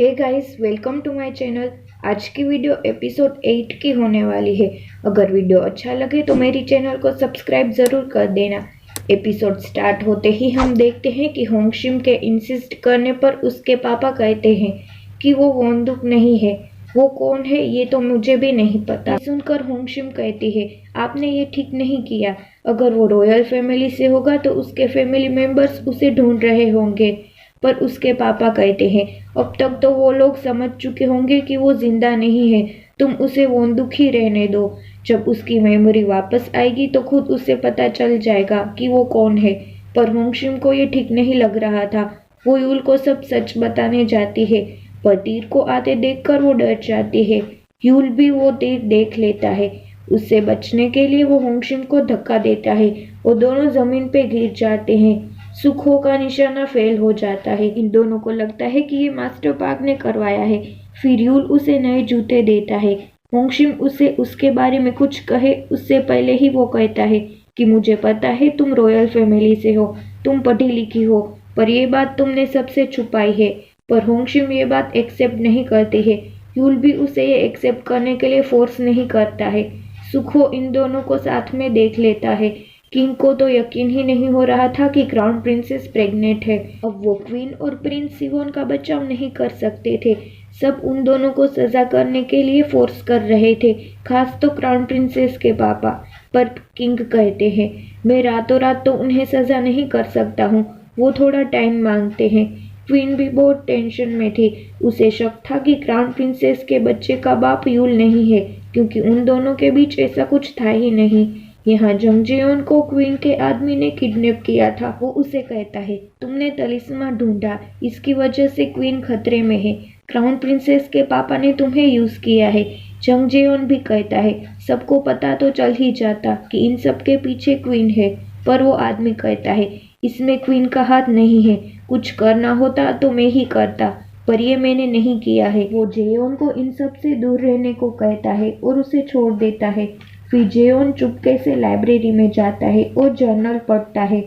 Hey guys, welcome to my channel. आज की video episode 8 की होने वाली है। अगर वीडियो अच्छा लगे तो मेरी चैनल को सब्सक्राइब ज़रूर कर देना। एपिसोड स्टार्ट होते ही हम देखते हैं कि होंगशिम के इंसिस्ट करने पर उसके पापा कहते हैं कि वो वोंदुक नहीं है। वो कौन है ये तो मुझे भी नहीं पता। सुनकर होंगशिम कहती है, आपने ये ठीक नहीं किया। अगर वो रॉयल फैमिली से होगा तो उसके फैमिली मेंबर्स उसे ढूंढ रहे होंगे। पर उसके पापा कहते हैं, अब तक तो वो लोग समझ चुके होंगे कि वो जिंदा नहीं है। तुम उसे वोंदुक ही रहने दो। जब उसकी मेमोरी वापस आएगी तो खुद उसे पता चल जाएगा कि वो कौन है। पर होंगशिम को ये ठीक नहीं लग रहा था। वो यूल को सब सच बताने जाती है, पर तीर को आते देखकर वो डर जाती है। यूल भी वो तीर देख लेता है। उससे बचने के लिए वो होंगशिम को धक्का देता है। वो दोनों जमीन पे गिर जाते हैं। सुखो का निशाना फेल हो जाता है। इन दोनों को लगता है कि ये मास्टर पार्क ने करवाया है। फिर यूल उसे नए जूते देता है। होंगशिम उसे उसके बारे में कुछ कहे उससे पहले ही वो कहता है कि मुझे पता है तुम रॉयल फैमिली से हो, तुम पढ़ी लिखी हो, पर ये बात तुमने सबसे छुपाई है। पर होंगशिम ये बात एक्सेप्ट नहीं करती है। यूल भी उसे ये एक्सेप्ट करने के लिए फोर्स नहीं करता है। सुखो इन दोनों को साथ में देख लेता है। किंग को तो यकीन ही नहीं हो रहा था कि क्राउन प्रिंसेस प्रेग्नेंट है। अब वो क्वीन और प्रिंस सिवोन का बचाव नहीं कर सकते थे। सब उन दोनों को सजा करने के लिए फोर्स कर रहे थे, खास तो क्राउन प्रिंसेस के पापा। पर किंग कहते हैं, मैं रातों रात तो उन्हें सजा नहीं कर सकता हूँ, वो थोड़ा टाइम मांगते हैं। क्वीन भी बहुत टेंशन में थी। उसे शक था कि क्राउन प्रिंसेस के बच्चे का बाप यूल नहीं है, क्योंकि उन दोनों के बीच ऐसा कुछ था ही नहीं। यहाँ जंगजेयोन को क्वीन के आदमी ने किडनैप किया था। वो उसे कहता है, तुमने तलिस्मा ढूंढा, इसकी वजह से क्वीन खतरे में है। क्राउन प्रिंसेस के पापा ने तुम्हें यूज किया है। जंगजेयोन भी कहता है, सबको पता तो चल ही जाता कि इन सब के पीछे क्वीन है। पर वो आदमी कहता है, इसमें क्वीन का हाथ नहीं है। कुछ करना होता तो मैं ही करता, पर ये मैंने नहीं किया है। वो जेयोन को इन सब से दूर रहने को कहता है और उसे छोड़ देता है। फिर जेयोन चुपके से लाइब्रेरी में जाता है और जर्नल पढ़ता है।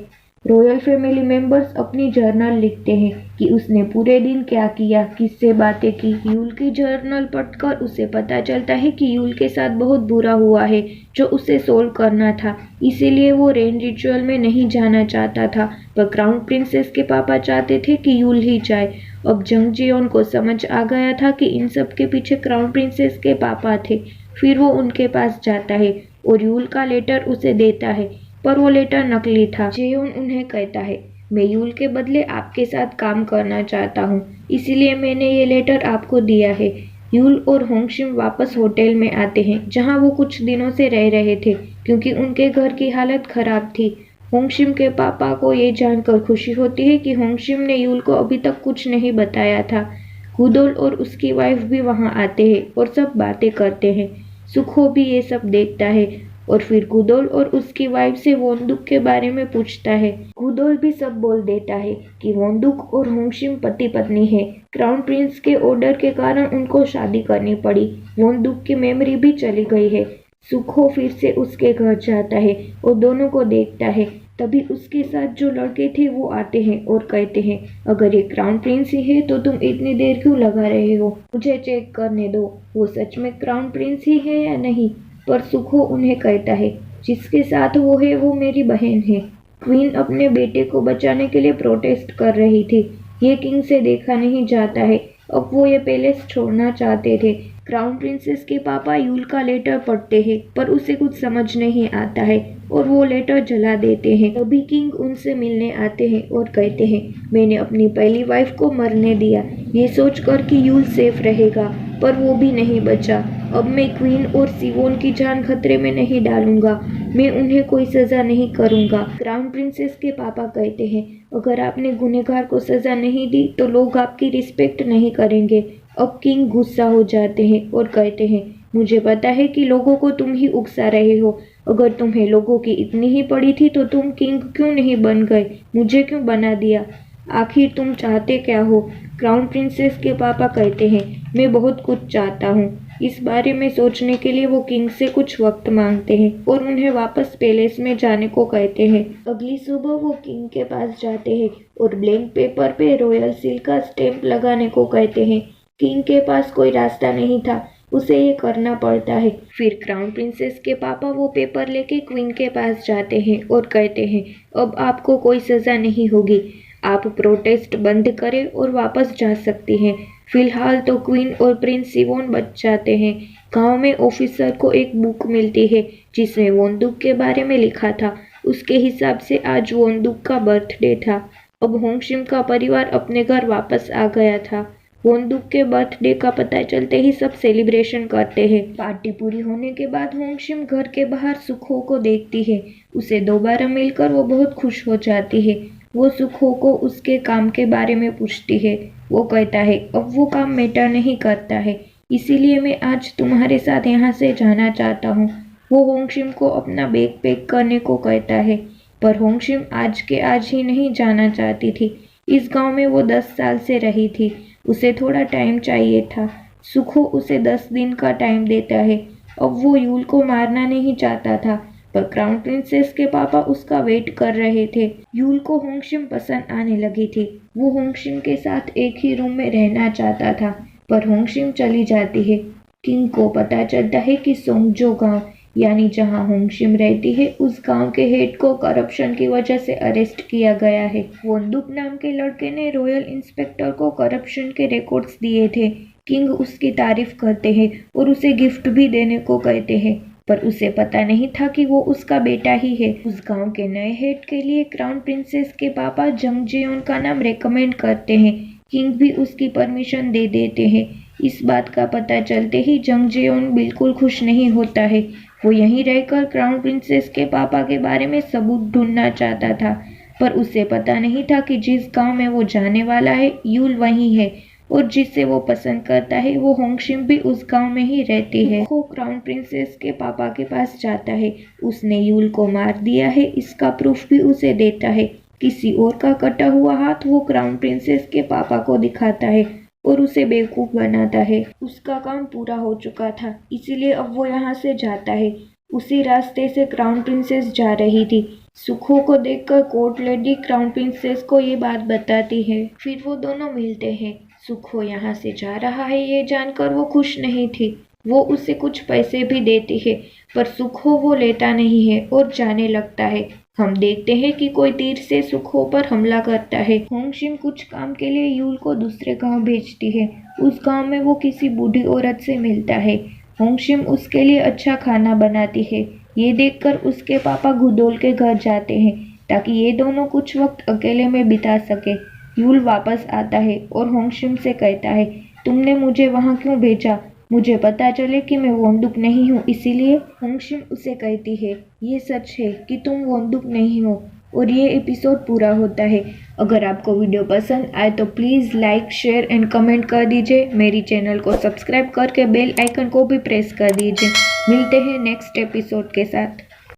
रॉयल फैमिली मेंबर्स अपनी जर्नल लिखते हैं कि उसने पूरे दिन क्या किया, किससे बातें की। यूल की जर्नल पढ़कर उसे पता चलता है कि यूल के साथ बहुत बुरा हुआ है, जो उसे सोल्व करना था। इसीलिए वो रेन रिचुअल में नहीं जाना चाहता था, पर क्राउन प्रिंसेस के पापा चाहते थे कि यूल ही जाए। अब जंगजेयोन को समझ आ गया था कि इन सब के पीछे क्राउन प्रिंसेस के पापा थे। फिर वो उनके पास जाता है और यूल का लेटर उसे देता है, पर वो लेटर नकली था। जेयोन उन्हें कहता है, मैं यूल के बदले आपके साथ काम करना चाहता हूँ, इसीलिए मैंने ये लेटर आपको दिया है। यूल और होंगशिम वापस होटल में आते हैं, जहाँ वो कुछ दिनों से रह रहे थे, क्योंकि उनके घर की हालत खराब थी। होंगशिम के पापा को ये जानकर खुशी होती है कि होंगशिम ने यूल को अभी तक कुछ नहीं बताया था। गुदोल और उसकी वाइफ भी वहाँ आते हैं और सब बातें करते हैं। सुखो भी ये सब देखता है और फिर गुदोल और उसकी वाइफ से वोंदुक के बारे में पूछता है। गुदोल भी सब बोल देता है कि वोंदुक और होंगशिम पति पत्नी है। क्राउन प्रिंस के ऑर्डर के कारण उनको शादी करनी पड़ी। वोंदुक की मेमोरी भी चली गई है। सुखो फिर से उसके घर जाता है और दोनों को देखता है। तभी उसके साथ जो लड़के थे वो आते हैं और कहते हैं, अगर ये क्राउन प्रिंस ही है तो तुम इतनी देर क्यों लगा रहे हो, मुझे चेक करने दो, वो सच में क्राउन प्रिंस ही है या नहीं। पर सुखो उन्हें कहता है, जिसके साथ वो है वो मेरी बहन है। क्वीन अपने बेटे को बचाने के लिए प्रोटेस्ट कर रही थी। ये किंग से देखा नहीं जाता है। अब वो ये पैलेस छोड़ना चाहते थे। क्राउन प्रिंसेस के पापा यूल का लेटर पढ़ते हैं, पर उसे कुछ समझ नहीं आता है और वो लेटर जला देते हैं। तभी किंग उनसे मिलने आते हैं और कहते हैं, मैंने अपनी पहली वाइफ को मरने दिया, ये सोचकर कि यूल सेफ रहेगा, पर वो भी नहीं बचा। अब मैं क्वीन और सिवोन की जान खतरे में नहीं डालूंगा। मैं उन्हें कोई सजा नहीं करूंगा। क्राउन प्रिंसेस के पापा कहते हैं, अगर आपने गुनहगार को सजा नहीं दी तो लोग आपकी रिस्पेक्ट नहीं करेंगे। अब किंग गुस्सा हो जाते हैं और कहते हैं, मुझे पता है कि लोगों को तुम ही उकसा रहे हो। अगर तुम्हें लोगों की इतनी ही पड़ी थी तो तुम किंग क्यों नहीं बन गए, मुझे क्यों बना दिया। आखिर तुम चाहते क्या हो। क्राउन प्रिंसेस के पापा कहते हैं, मैं बहुत कुछ चाहता हूँ। इस बारे में सोचने के लिए वो किंग से कुछ वक्त मांगते हैं और उन्हें वापस पैलेस में जाने को कहते हैं। अगली सुबह वो किंग के पास जाते हैं और ब्लैंक पेपर पे रॉयल सील का स्टैंप लगाने को कहते हैं। किंग के पास कोई रास्ता नहीं था, उसे ये करना पड़ता है। फिर क्राउन प्रिंसेस के पापा वो पेपर लेके क्वीन के पास जाते हैं और कहते हैं अब आपको कोई सज़ा नहीं होगी, आप प्रोटेस्ट बंद करें और वापस जा सकती हैं। फिलहाल तो क्वीन और प्रिंस सिवोन बच जाते हैं। गांव में ऑफिसर को एक बुक मिलती है जिसमें वोंदुक के बारे में लिखा था। उसके हिसाब से आज वोंदुक का बर्थडे था। अब होंगशिम का परिवार अपने घर वापस आ गया था। वोंदुक के बर्थडे का पता चलते ही सब सेलिब्रेशन करते हैं। पार्टी पूरी होने के बाद होंगशिम घर के बाहर सुखो को देखती है। उसे दोबारा मिलकर वो बहुत खुश हो जाती है। वो सुखो को उसके काम के बारे में पूछती है। वो कहता है अब वो काम मैटर नहीं करता है, इसीलिए मैं आज तुम्हारे साथ यहाँ से जाना चाहता हूँ। वो होंगशिम को अपना बैग पैक करने को कहता है, पर होंगशिम आज के आज ही नहीं जाना चाहती थी। इस गांव में वो 10 साल से रही थी, उसे थोड़ा टाइम चाहिए था। सुखो उसे 10 दिन का टाइम देता है। अब वो यूल को मारना नहीं चाहता था, पर क्राउन प्रिंसेस के पापा उसका वेट कर रहे थे। यूल को होंगशिम पसंद आने लगी थी। वो होंगशिम के साथ एक ही रूम में रहना चाहता था, पर होंगशिम चली जाती है। किंग को पता चलता है कि सोंगजो गांव यानी जहां होंगशिम रहती है, उस गांव के हेड को करप्शन की वजह से अरेस्ट किया गया है। वोंदुक नाम के लड़के ने रॉयल इंस्पेक्टर को करप्शन के रिकॉर्ड्स दिए थे। किंग उसकी तारीफ करते हैं और उसे गिफ्ट भी देने को कहते हैं, पर उसे पता नहीं था कि वो उसका बेटा ही है। उस गांव के नए हेड के लिए क्राउन प्रिंसेस के पापा जंग जियोन का नाम रेकमेंड करते हैं। किंग भी उसकी परमिशन दे देते हैं। इस बात का पता चलते ही जंग जियोन बिल्कुल खुश नहीं होता है। वो यहीं रहकर क्राउन प्रिंसेस के पापा के बारे में सबूत ढूंढना चाहता था, पर उसे पता नहीं था कि जिस गांव में वो जाने वाला है यूल वही है, और जिसे वो पसंद करता है वो होंगशिम भी उस गांव में ही रहती है। वो क्राउन प्रिंसेस के पापा के पास जाता है। उसने यूल को मार दिया है, इसका प्रूफ भी उसे देता है। किसी और का कटा हुआ हाथ वो क्राउन प्रिंसेस के पापा को दिखाता है और उसे बेवकूफ बनाता है। उसका काम पूरा हो चुका था, इसीलिए अब वो यहाँ से जाता है। उसी रास्ते से क्राउन प्रिंसेस जा रही थी। सुखो को देखकर कोर्ट लेडी क्राउन प्रिंसेस को ये बात बताती है। फिर वो दोनों मिलते हैं। सुखो यहाँ से जा रहा है ये जानकर वो खुश नहीं थी। वो उसे कुछ पैसे भी देती है, पर सुखो वो लेता नहीं है और जाने लगता है। हम देखते हैं कि कोई तीर से सुखो पर हमला करता है। होंगशिम कुछ काम के लिए यूल को दूसरे गांव भेजती है। उस गांव में वो किसी बूढ़ी औरत से मिलता है। होंगशिम उसके लिए अच्छा खाना बनाती है। ये देखकर उसके पापा गुदोल के घर जाते हैं ताकि ये दोनों कुछ वक्त अकेले में बिता सके। यूल वापस आता है और होंगशिम से कहता है, तुमने मुझे वहाँ क्यों भेजा? मुझे पता चले कि मैं वोंदुक नहीं हूँ, इसीलिए। होंगशिम उसे कहती है, ये सच है कि तुम वोंदुक नहीं हो। और ये एपिसोड पूरा होता है। अगर आपको वीडियो पसंद आए तो please like, share and comment कर दीजिए। मेरी चैनल को सब्सक्राइब करके बेल आइकन को भी प्रेस कर दीजिए। मिलते हैं नेक्स्ट एपिसोड के साथ।